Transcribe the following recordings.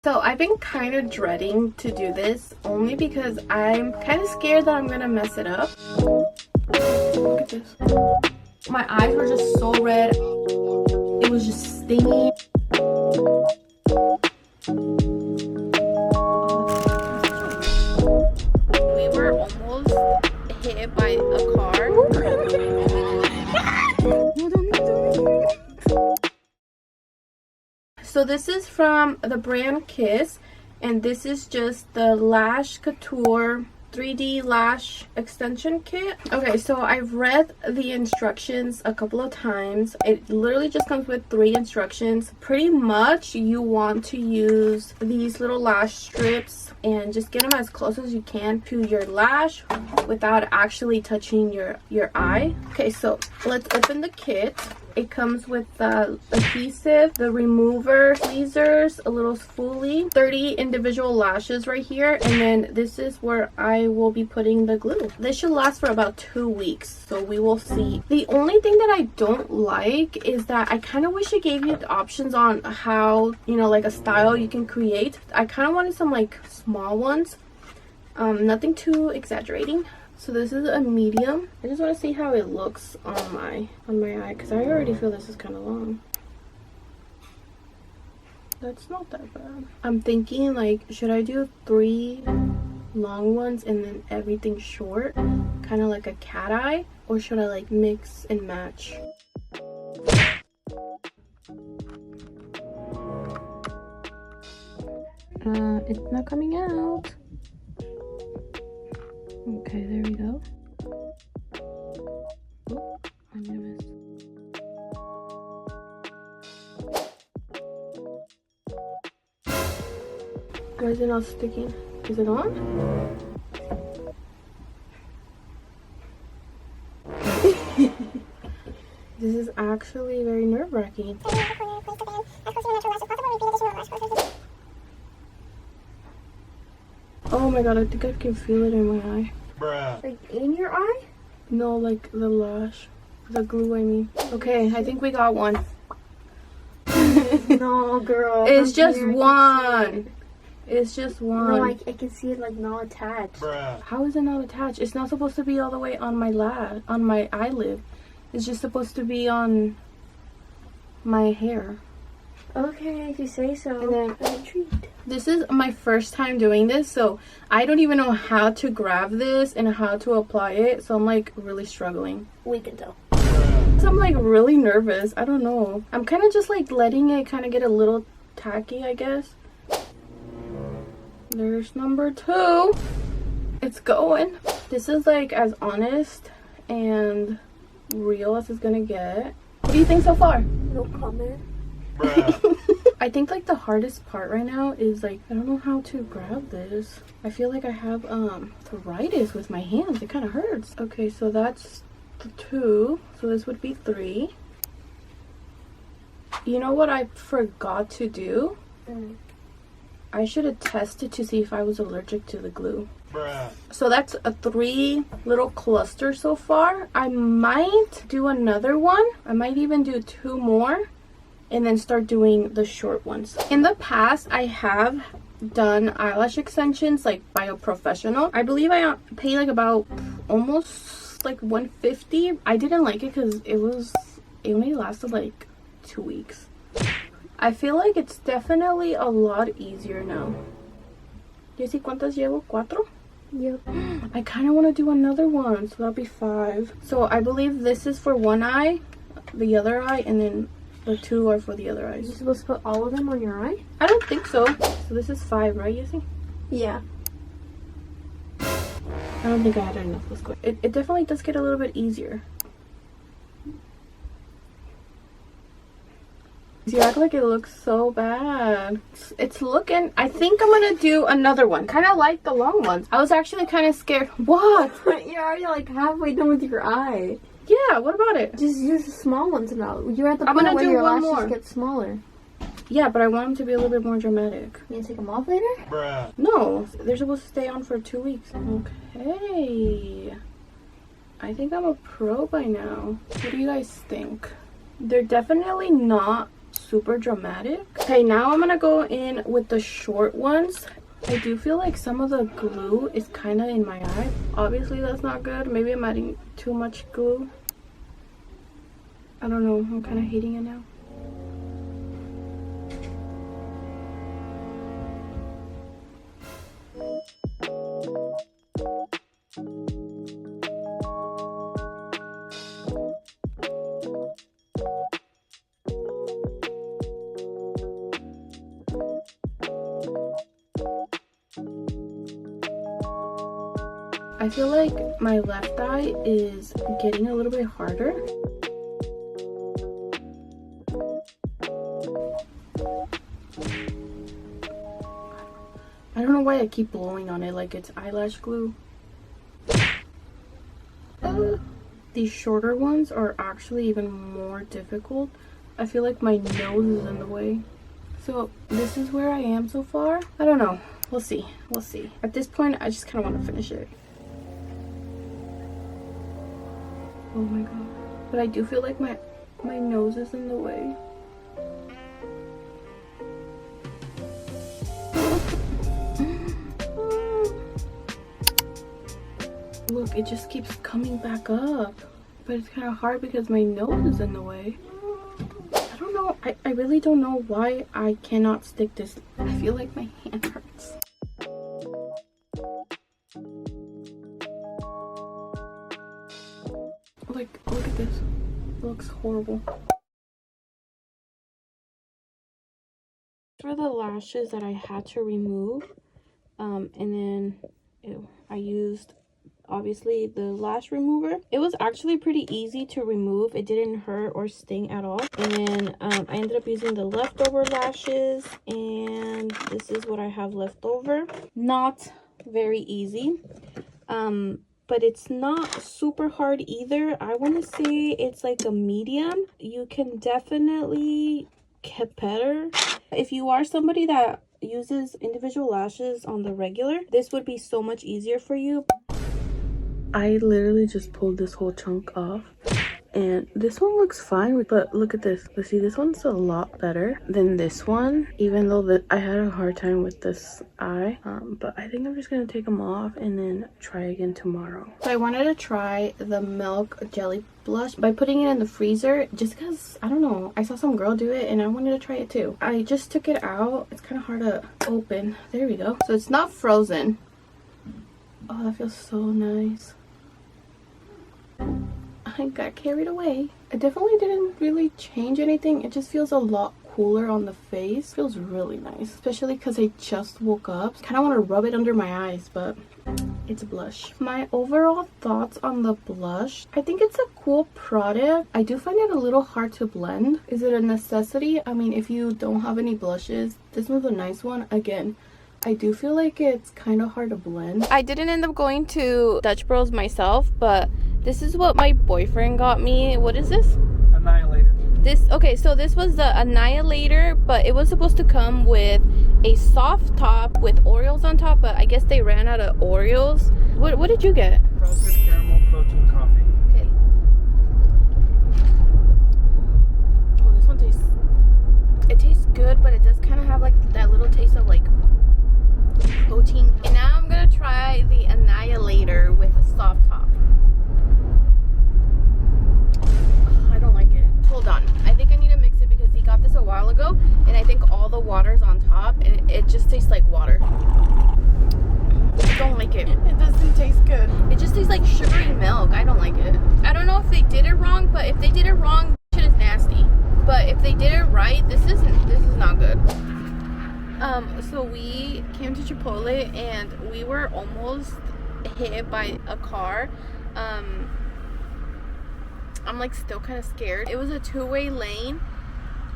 So I've been kind of dreading to do this only because I'm kind of scared that I'm gonna mess it up. Look at this. My eyes were just so red. It was just stinging. We were almost hit by a car. So this is from the brand Kiss, and this is just the Lash Couture 3D Lash Extension Kit. Okay, so I've read the instructions a couple of times. It literally just comes with 3 instructions. Pretty much you want to use these little lash strips and just get them as close as you can to your lash without actually touching your eye. Okay, so let's open the kit. It comes with the adhesive, the remover, tweezers, a little spoolie, 30 individual lashes right here, and then this is where I will be putting the glue. This should last for about 2 weeks, so we will see. The only thing that I don't like is that I kind of wish it gave you the options on how, you know, like a style you can create. I kind of wanted some like small ones, nothing too exaggerating. So this is a medium. I just want to see how it looks on my eye because I already feel this is kind of long. That's not that bad. I'm thinking like, should I do 3 long ones and then everything short, kind of like a cat eye, or should I like mix and match? It's not coming out. Okay, there we go. Oh, I'm gonna miss. Why is it not sticking? Is it on? This is actually very nerve-wracking. Oh my god, I think I can feel it in my eye. Bruh. Like in your eye? No, like the lash. The glue, I mean. Okay, I think we got one. No, girl. It's just one. It's just one. No, I can see it like not attached. Bruh. How is it not attached? It's not supposed to be all the way on my on my eyelid. It's just supposed to be on my hair. Okay, if you say so. And then I'm intrigued. This is my first time doing this, so I don't even know how to grab this and how to apply it, so I'm like really struggling. We can tell. So I'm like really nervous. I don't know. I'm kind of just like letting it kind of get a little tacky, I guess. There's number 2. It's going. This is like as honest and real as it's gonna get. What do you think so far? No comment. I think like the hardest part right now is like I don't know how to grab this. I feel like I have arthritis with my hands. It kind of hurts. Okay, so that's the 2. So this would be 3. You know what I forgot to do? I should have tested to see if I was allergic to the glue. So that's a 3 little cluster so far. I might do another one. I might even do 2 more and then start doing the short ones. In the past, I have done eyelash extensions like by a professional. I believe I paid like about almost like $150. I didn't like it because it only lasted like 2 weeks. I feel like it's definitely a lot easier now. Jessie, ¿cuántas llevo? 4? Yep. I kind of want to do another one, so that'll be 5. So I believe this is for one eye, the other eye, and then the 2 are for the other eyes. You're supposed to put all of them on your eye? I don't think so. So this is 5, right, Jessie? Yeah. I don't think I had enough. Let's go. It definitely does get a little bit easier. You act like it looks so bad. It's looking... I think I'm gonna do another one. Kind of like the long ones. I was actually kind of scared. What? You're already like halfway done with your eye. Yeah, what about it? Just use the small ones now. You're at the I'm point gonna where do your one lashes more. get smaller. Yeah, but I want them to be a little bit more dramatic. You gonna take them off later? Bruh. No, they're supposed to stay on for 2 weeks. Okay. I think I'm a pro by now. What do you guys think? They're definitely not super dramatic. Okay, now I'm gonna go in with the short ones. I do feel like some of the glue is kind of in my eye. Obviously that's not good. Maybe I'm adding too much glue. I don't know, I'm kind of hating it now. I feel like my left eye is getting a little bit harder. I don't know why I keep blowing on it like it's eyelash glue. These shorter ones are actually even more difficult. I feel like my nose is in the way. So this is where I am so far. I don't know. We'll see. We'll see. At this point, I just kind of want to finish it. Oh my god. But I do feel like my nose is in the way. Look, it just keeps coming back up. But it's kind of hard because my nose is in the way. I don't know. I really don't know why I cannot stick this. I feel like my hand hurts. Like, look at this. It looks horrible. For the lashes that I had to remove, and then I used obviously the lash remover. It was actually pretty easy to remove. It didn't hurt or sting at all. And then I ended up using the leftover lashes, and this is what I have left over. Not very easy. But it's not super hard either. I want to say it's like a medium. You can definitely get better. If you are somebody that uses individual lashes on the regular, this would be so much easier for you. I literally just pulled this whole chunk off. And this one looks fine, but look at this. Let's see, this one's a lot better than this one, even though I had a hard time with this eye. But I think I'm just gonna take them off and then try again tomorrow. So I wanted to try the Milk Jelly Blush by putting it in the freezer, just because, I don't know, I saw some girl do it and I wanted to try it too. I just took it out. It's kind of hard to open. There we go. So it's not frozen. Oh, that feels so nice. I got carried away. It definitely didn't really change anything. It just feels a lot cooler on the face. Feels really nice, especially because I just woke up. Kind of want to rub it under my eyes, but it's a blush. My overall thoughts on the blush, I think it's a cool product. I do find it a little hard to blend. Is it a necessity? I mean, if you don't have any blushes, this one's a nice one. Again, I do feel like it's kind of hard to blend. I didn't end up going to Dutch Bros myself, but this is what my boyfriend got me. What is this? Annihilator. Okay, so this was the Annihilator, but it was supposed to come with a soft top with Oreos on top, but I guess they ran out of Oreos. What did you get? Frosted caramel protein coffee. Okay. Oh, this one tastes good, but it does kind of have like that little taste of like protein. And now I'm gonna try the Annihilator with a soft top. I don't like it. Hold on, I think I need to mix it because he got this a while ago and I think all the water's on top and it just tastes like water. I don't like it. It doesn't taste good. It just tastes like sugary milk. I don't like it. I don't know if they did it wrong, but if they did it wrong, shit is nasty. But if they did it right, this is not good. So we came to Chipotle and we were almost hit by a car. I'm like still kind of scared. It was a two-way lane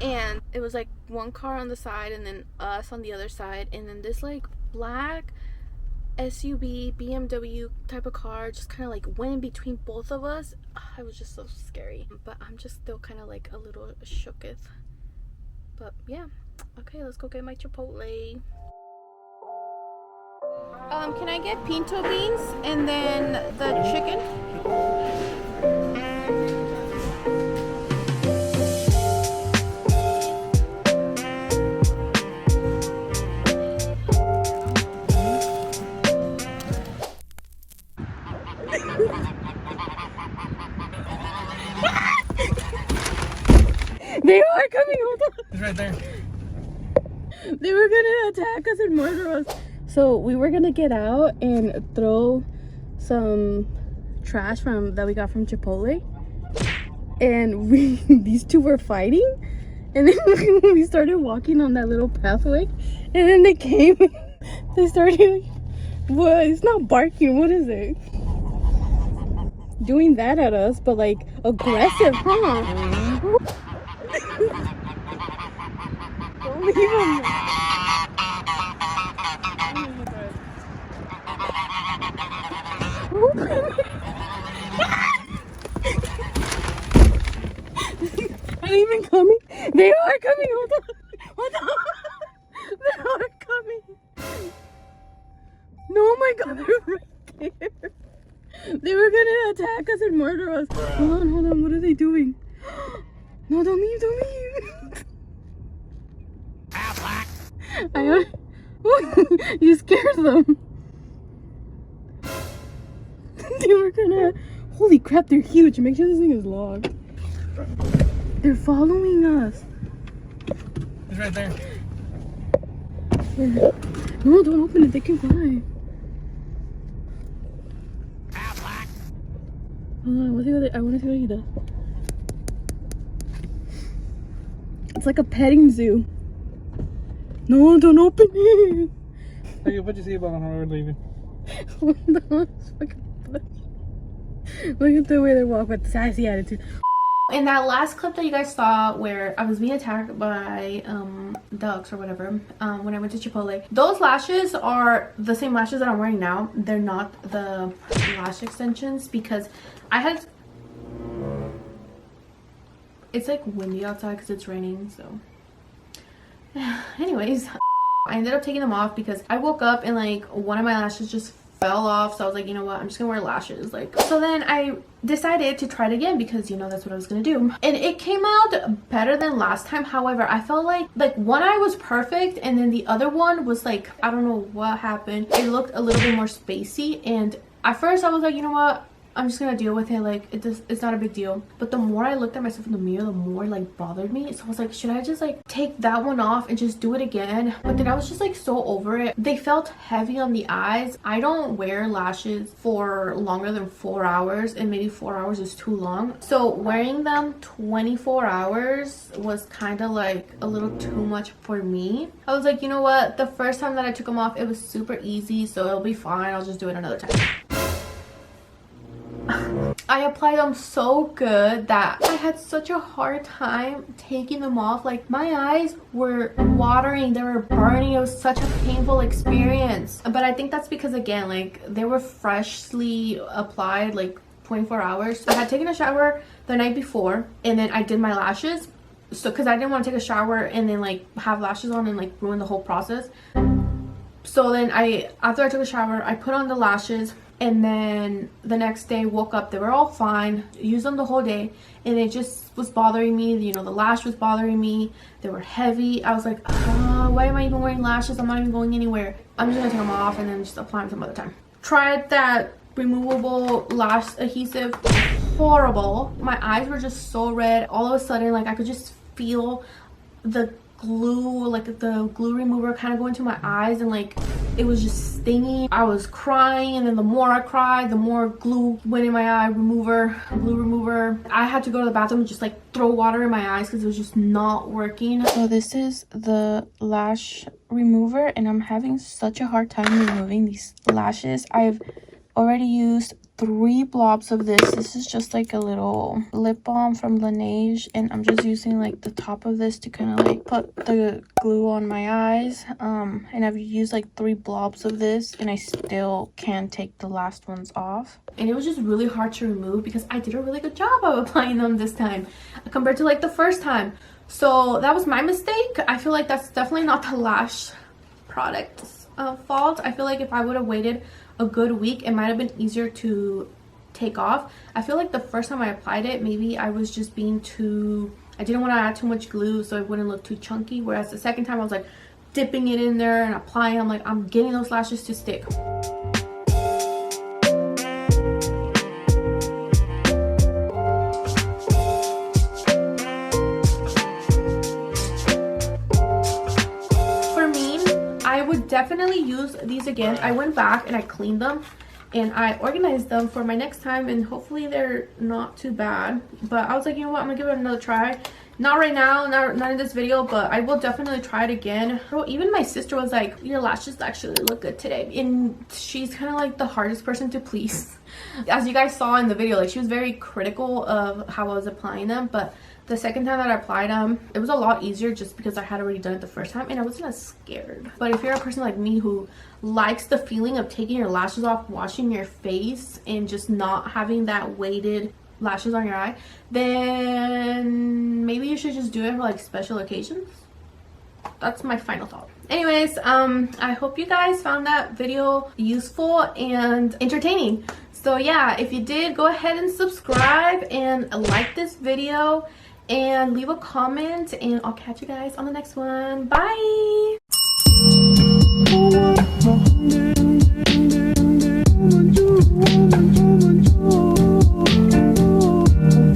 and it was like one car on the side and then us on the other side, and then this like black SUV BMW type of car just kind of like went in between both of us. It was just so scary, but I'm just still kind of like a little shooketh. But yeah, okay, let's go get my Chipotle. Can I get pinto beans and then the chicken? They are coming. Hold on. He's right there. They were gonna attack us and murder us. So we were gonna get out and throw some trash that we got from Chipotle. And these two were fighting. And then we started walking on that little pathway. And then they came. They started, what? It's not barking. What is it? Doing that at us, but like aggressive, huh? Don't leave them. Are they even coming? They are coming. Hold on. Hold on. They are coming. No, oh my God, they're right there. They were gonna attack us and murder us. Hold on. What are they doing? No, don't leave. You scared them. They were gonna. Holy crap, they're huge. Make sure this thing is locked. They're following us. He's right there. No, don't open it. They can fly. Hold on, I want to see what he does. It's like a petting zoo. No, don't open it. Hey, what'd you see about him when we were leaving? Hold on, it's fucking funny. Look at the way they walk with sassy attitude. In that last clip that you guys saw where I was being attacked by ducks or whatever, when I went to Chipotle, those lashes are the same lashes that I'm wearing now. They're not the lash extensions because I had... It's like windy outside because it's raining, so... Anyways, I ended up taking them off because I woke up and like one of my lashes just fell off. So I was like, you know what, I'm just gonna wear lashes. Like, so then I decided to try it again because, you know, that's what I was gonna do, and it came out better than last time. However, I felt like one eye was perfect and then the other one was like, I don't know what happened, it looked a little bit more spacey. And at first I was like, you know what, I'm just gonna deal with it, like it's not a big deal. But the more I looked at myself in the mirror, the more like bothered me. So I was like, should I just like take that one off and just do it again? But then I was just like so over it. They felt heavy on the eyes. I don't wear lashes for longer than 4 hours, and maybe 4 hours is too long. So wearing them 24 hours was kind of like a little too much for me. I was like, you know what, the first time that I took them off, it was super easy, so it'll be fine. I'll just do it another time. I applied them so good that I had such a hard time taking them off. Like, my eyes were watering, they were burning. It was such a painful experience. But I think that's because, again, like, they were freshly applied like 24 hours. I had taken a shower the night before and then I did my lashes. So because I didn't want to take a shower and then like have lashes on and like ruin the whole process. So then after I took a shower, I put on the lashes. And then the next day, woke up, they were all fine, used them the whole day, and it just was bothering me. You know, the lash was bothering me, they were heavy. I was like, why am I even wearing lashes? I'm not even going anywhere. I'm just gonna take them off and then just apply them some other time. Tried that removable lash adhesive. Horrible. My eyes were just so red. All of a sudden, like, I could just feel the glue, like the glue remover kind of go into my eyes, and like it was just stinging. I was crying, and then the more I cried, the more glue went in my eye glue remover. I had to go to the bathroom and just like throw water in my eyes because it was just not working. So this is the lash remover, and I'm having such a hard time removing these lashes. I've already used 3 blobs of this. This is just like a little lip balm from Laneige, and I'm just using like the top of this to kind of like put the glue on my eyes. And I've used like 3 blobs of this, and I still can't take the last ones off. And it was just really hard to remove because I did a really good job of applying them this time compared to like the first time. So that was my mistake. I feel like that's definitely not the lash product's fault. I feel like if I would have waited a good week, it might have been easier to take off. I feel like the first time I applied it, maybe I was just being I didn't want to add too much glue so it wouldn't look too chunky, whereas the second time I was like dipping it in there and applying. I'm like, I'm getting those lashes to stick. would definitely use these again. I went back and I cleaned them and I organized them for my next time, and hopefully they're not too bad. But I was like, you know what, I'm gonna give it another try. Not right now, not in this video, but I will definitely try it again. So even my sister was like, your lashes actually look good today, and she's kind of like the hardest person to please. As you guys saw in the video, like she was very critical of how I was applying them, but the second time that I applied them, it was a lot easier just because I had already done it the first time and I wasn't as scared. But if you're a person like me who likes the feeling of taking your lashes off, washing your face, and just not having that weighted lashes on your eye, then maybe you should just do it for like special occasions. That's my final thought. Anyways, I hope you guys found that video useful and entertaining. So yeah, if you did, go ahead and subscribe and like this video and leave a comment, and I'll catch you guys on the next one. Bye.